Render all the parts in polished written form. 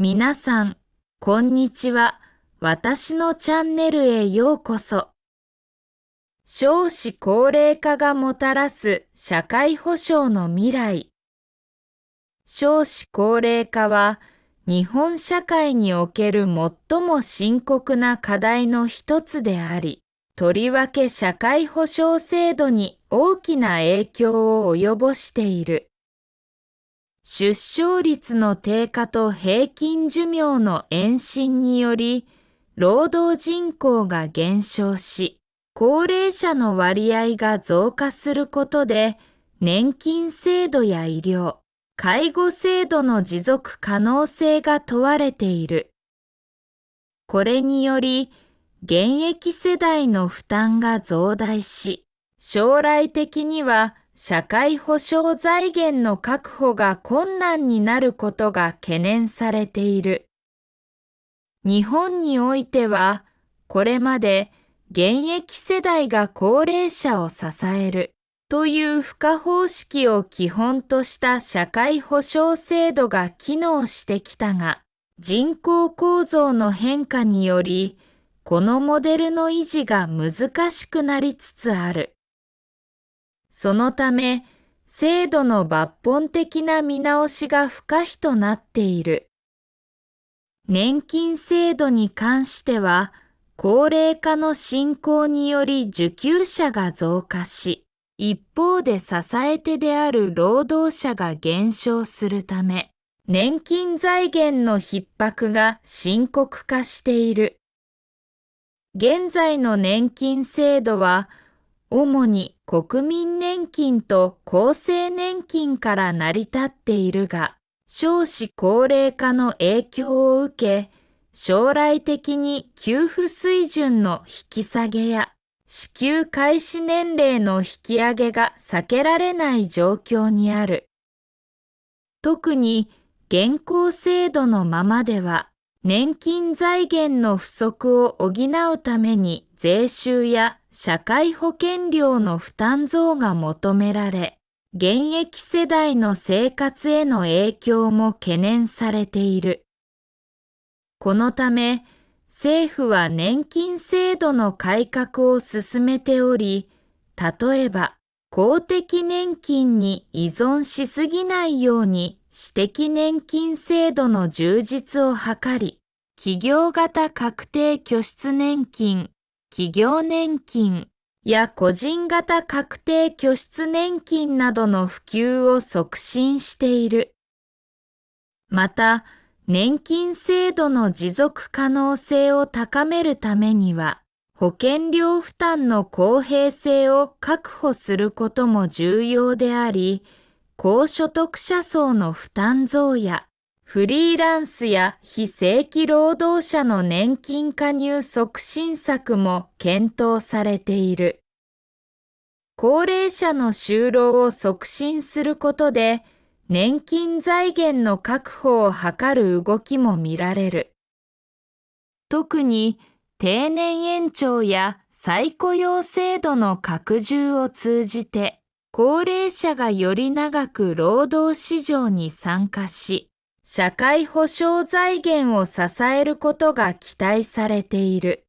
皆さん、こんにちは。私のチャンネルへようこそ。少子高齢化がもたらす社会保障の未来。少子高齢化は、日本社会における最も深刻な課題の一つであり、とりわけ社会保障制度に大きな影響を及ぼしている。出生率の低下と平均寿命の延伸により、労働人口が減少し、高齢者の割合が増加することで、年金制度や医療、介護制度の持続可能性が問われている。これにより、現役世代の負担が増大し、将来的には社会保障財源の確保が困難になることが懸念されている。日本においては、これまで現役世代が高齢者を支えるという付加方式を基本とした社会保障制度が機能してきたが、人口構造の変化により、このモデルの維持が難しくなりつつある。そのため、制度の抜本的な見直しが不可避となっている。年金制度に関しては、高齢化の進行により受給者が増加し、一方で支え手である労働者が減少するため、年金財源の逼迫が深刻化している。現在の年金制度は、主に国民年金と厚生年金から成り立っているが、少子高齢化の影響を受け、将来的に給付水準の引き下げや支給開始年齢の引き上げが避けられない状況にある。特に現行制度のままでは、年金財源の不足を補うために税収や社会保険料の負担増が求められ、現役世代の生活への影響も懸念されている。このため、政府は年金制度の改革を進めており、例えば公的年金に依存しすぎないように私的年金制度の充実を図り、企業型確定拠出年金、企業年金や個人型確定拠出年金などの普及を促進している。また、年金制度の持続可能性を高めるためには、保険料負担の公平性を確保することも重要であり、高所得者層の負担増や、フリーランスや非正規労働者の年金加入促進策も検討されている。高齢者の就労を促進することで、年金財源の確保を図る動きも見られる。特に定年延長や再雇用制度の拡充を通じて、高齢者がより長く労働市場に参加し、社会保障財源を支えることが期待されている。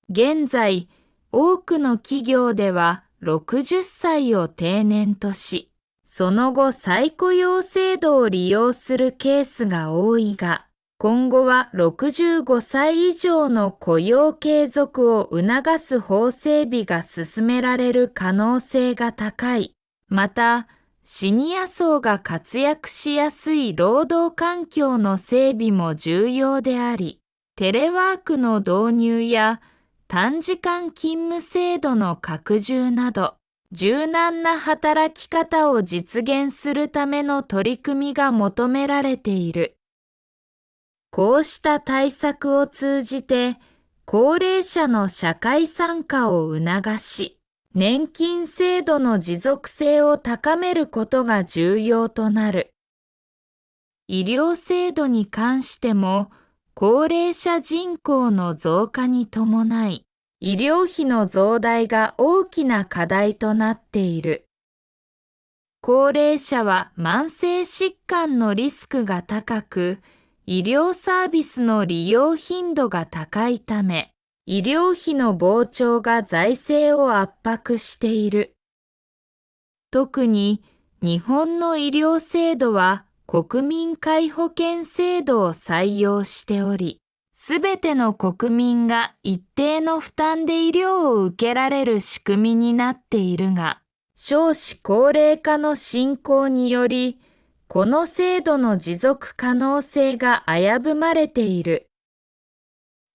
現在、多くの企業では60歳を定年とし、その後再雇用制度を利用するケースが多いが、今後は65歳以上の雇用継続を促す法整備が進められる可能性が高い。また、シニア層が活躍しやすい労働環境の整備も重要であり、テレワークの導入や短時間勤務制度の拡充など、柔軟な働き方を実現するための取り組みが求められている。こうした対策を通じて、高齢者の社会参加を促し、年金制度の持続性を高めることが重要となる。医療制度に関しても、高齢者人口の増加に伴い、医療費の増大が大きな課題となっている。高齢者は慢性疾患のリスクが高く、医療サービスの利用頻度が高いため、医療費の膨張が財政を圧迫している。特に日本の医療制度は国民皆保険制度を採用しており、すべての国民が一定の負担で医療を受けられる仕組みになっているが、少子高齢化の進行により、この制度の持続可能性が危ぶまれている。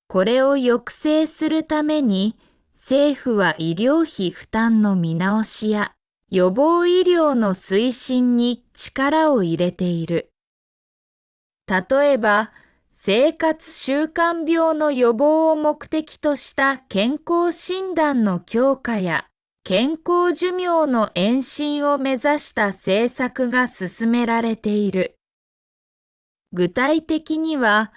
これを抑制するために、政府は医療費負担の見直しや予防医療の推進に力を入れている。例えば、生活習慣病の予防を目的とした健康診断の強化や、健康寿命の延伸を目指した政策が進められている。具体的には、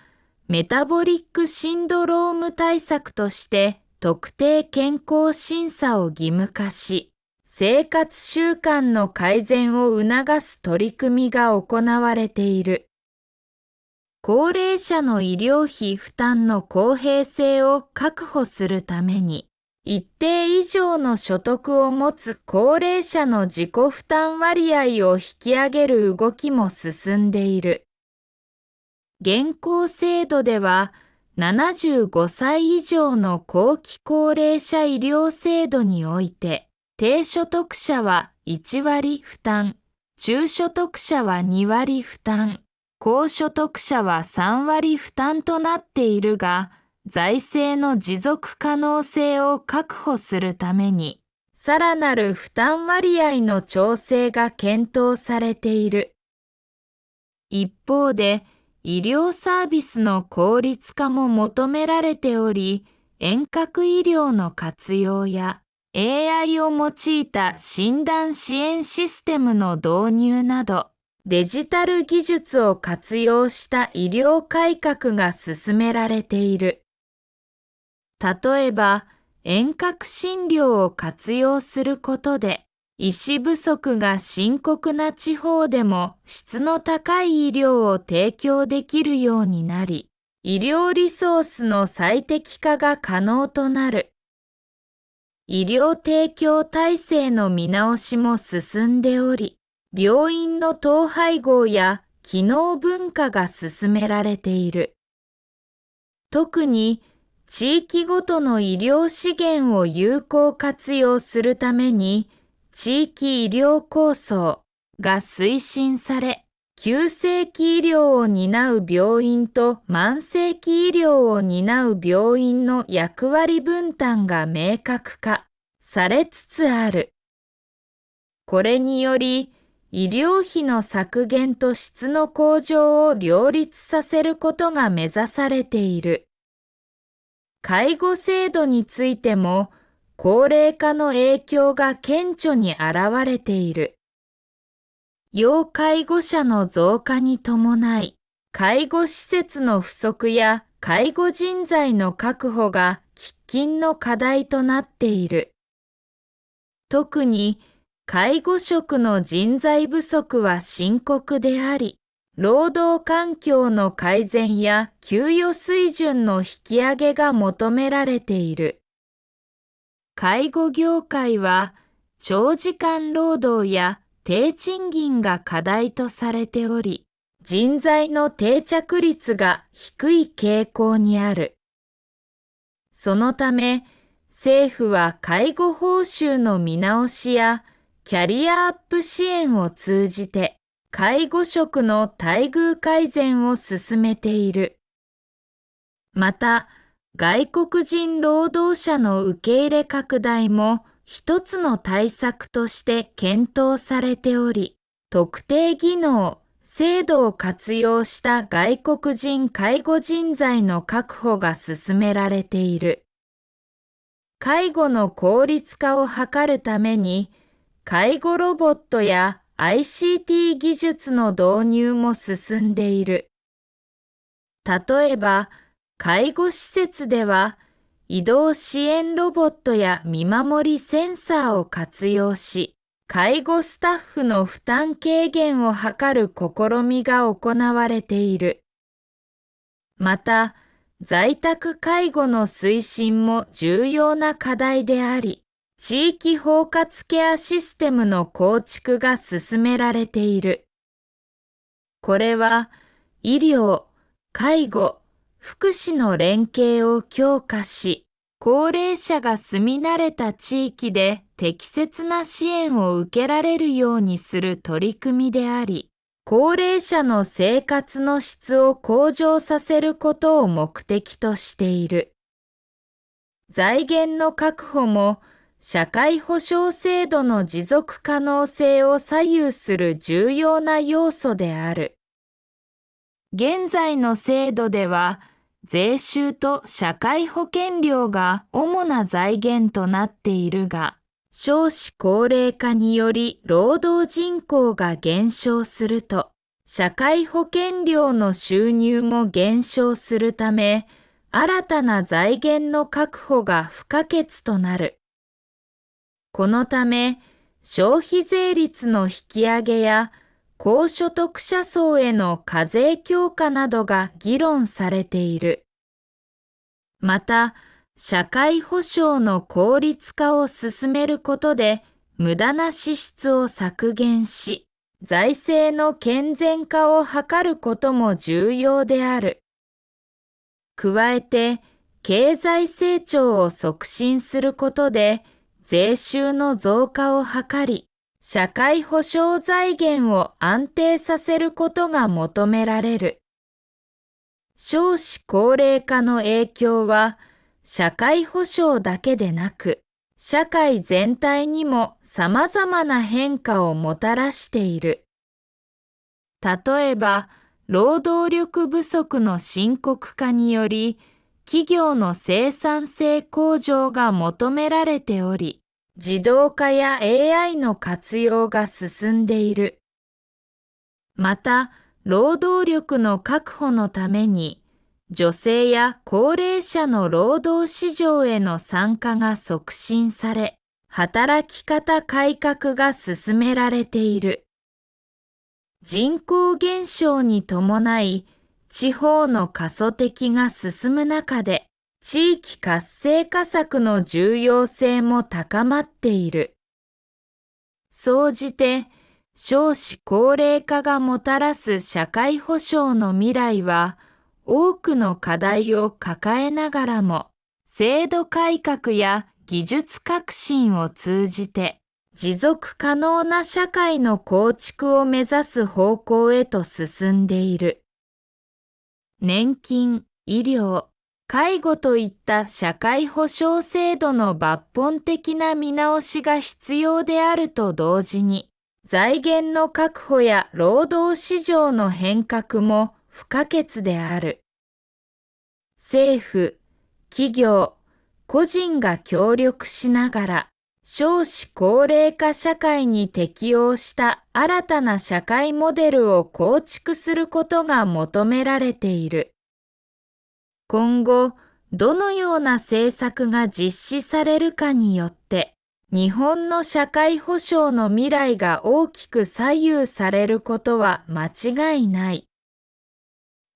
メタボリックシンドローム対策として特定健康審査を義務化し、生活習慣の改善を促す取り組みが行われている。高齢者の医療費負担の公平性を確保するために、一定以上の所得を持つ高齢者の自己負担割合を引き上げる動きも進んでいる。現行制度では、75歳以上の後期高齢者医療制度において、低所得者は1割負担、中所得者は2割負担、高所得者は3割負担となっているが、財政の持続可能性を確保するために、さらなる負担割合の調整が検討されている。一方で、医療サービスの効率化も求められており、遠隔医療の活用や AI を用いた診断支援システムの導入など、デジタル技術を活用した医療改革が進められている。例えば、遠隔診療を活用することで、医師不足が深刻な地方でも質の高い医療を提供できるようになり、医療リソースの最適化が可能となる。医療提供体制の見直しも進んでおり、病院の統廃合や機能分化が進められている。特に、地域ごとの医療資源を有効活用するために、地域医療構想が推進され、急性期医療を担う病院と慢性期医療を担う病院の役割分担が明確化されつつある。これにより、医療費の削減と質の向上を両立させることが目指されている。介護制度についても、高齢化の影響が顕著に現れている。要介護者の増加に伴い、介護施設の不足や介護人材の確保が喫緊の課題となっている。特に、介護職の人材不足は深刻であり、労働環境の改善や給与水準の引き上げが求められている。介護業界は長時間労働や低賃金が課題とされており、人材の定着率が低い傾向にある。そのため、政府は介護報酬の見直しやキャリアアップ支援を通じて、介護職の待遇改善を進めている。また、外国人労働者の受け入れ拡大も一つの対策として検討されており、特定技能、制度を活用した外国人介護人材の確保が進められている。介護の効率化を図るために、介護ロボットやICT 技術の導入も進んでいる。例えば、介護施設では、移動支援ロボットや見守りセンサーを活用し、介護スタッフの負担軽減を図る試みが行われている。また、在宅介護の推進も重要な課題であり、地域包括ケアシステムの構築が進められている。これは、医療、介護、福祉の連携を強化し、高齢者が住み慣れた地域で適切な支援を受けられるようにする取り組みであり、高齢者の生活の質を向上させることを目的としている。財源の確保も、社会保障制度の持続可能性を左右する重要な要素である。現在の制度では、税収と社会保険料が主な財源となっているが、少子高齢化により労働人口が減少すると、社会保険料の収入も減少するため、新たな財源の確保が不可欠となる。このため、消費税率の引き上げや、高所得者層への課税強化などが議論されている。また、社会保障の効率化を進めることで、無駄な支出を削減し、財政の健全化を図ることも重要である。加えて、経済成長を促進することで、税収の増加を図り、社会保障財源を安定させることが求められる。少子高齢化の影響は、社会保障だけでなく、社会全体にも様々な変化をもたらしている。例えば、労働力不足の深刻化により、企業の生産性向上が求められており、自動化や AI の活用が進んでいる。また、労働力の確保のために、女性や高齢者の労働市場への参加が促進され、働き方改革が進められている。人口減少に伴い、地方の過疎的が進む中で、地域活性化策の重要性も高まっている。総じて、少子高齢化がもたらす社会保障の未来は、多くの課題を抱えながらも、制度改革や技術革新を通じて、持続可能な社会の構築を目指す方向へと進んでいる。年金、医療、介護といった社会保障制度の抜本的な見直しが必要であると同時に、財源の確保や労働市場の変革も不可欠である。政府、企業、個人が協力しながら、少子高齢化社会に適応した新たな社会モデルを構築することが求められている。今後、どのような政策が実施されるかによって、日本の社会保障の未来が大きく左右されることは間違いない。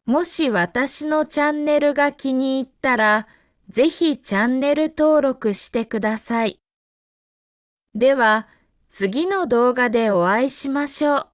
もし私のチャンネルが気に入ったら、ぜひチャンネル登録してください。では、次の動画でお会いしましょう。